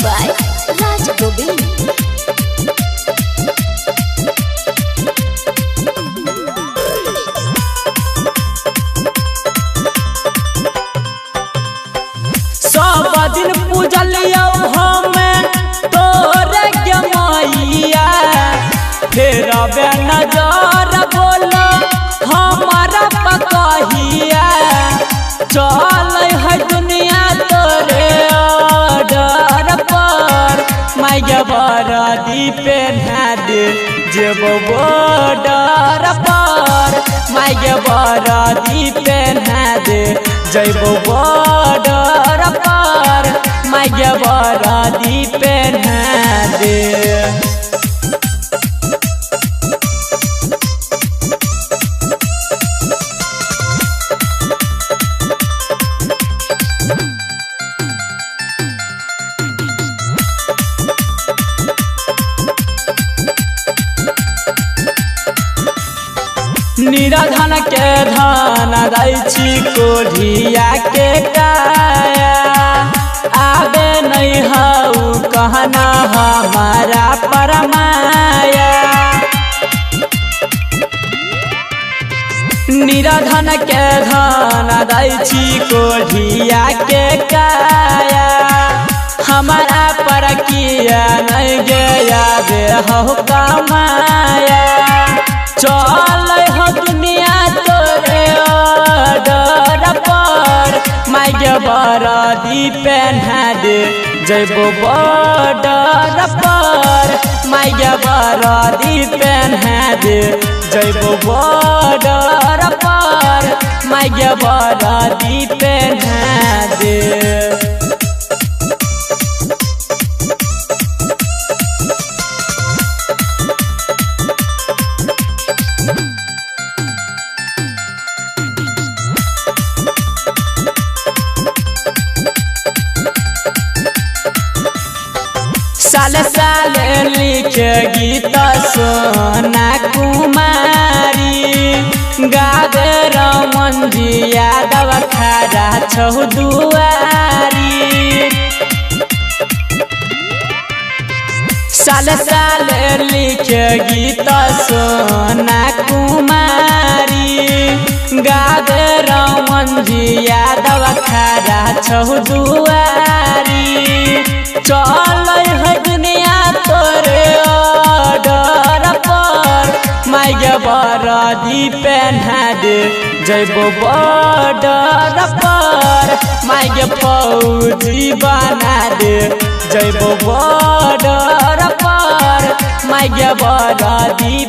by Raj Govind. सब दिन पूजलियो हमें तोरे के मैया, फेर बे नजर बोलो हमारा पकहिया। चल है दुनिया तोरे ऑर्डर पर, माइया बरदी पहना दे जेबो बॉर्डर पर, माइया बरदी पहना दे जैबो बॉर्डर पर, माइया बरदी पहना दे। निराधन के धन दै छी कोढ़िया के काया, आबे नहीं हऊ कहना हमारा परमाया। निराधन के धन दै छी कोढ़िया के काया, हमारा पर किया नहीं गया बे हो कमाया। चल हो दुनिया तोरे ऑर्डर पर, माइया बरदी पहना दे जैबो बॉर्डर पर, माइया बरदी पहना दे जैबो बॉर्डर पर, माइया बरदी पहना दे। साले साले लिखे गीत सोना कुमारी, गावे रमन जी यादव खड़ा छौ दुआरी। साले साले लिखे गीत सोना कुमारी, गावे रमन जी यादव खड़ा छौ दुआरी। चल है दुनिया तोरे ऑर्डर पर, माइया बरदी पहना दे जैबो बॉर्डर पर, माइया फौजी बना दे जैबो बॉर्डर पर, माइया बरदी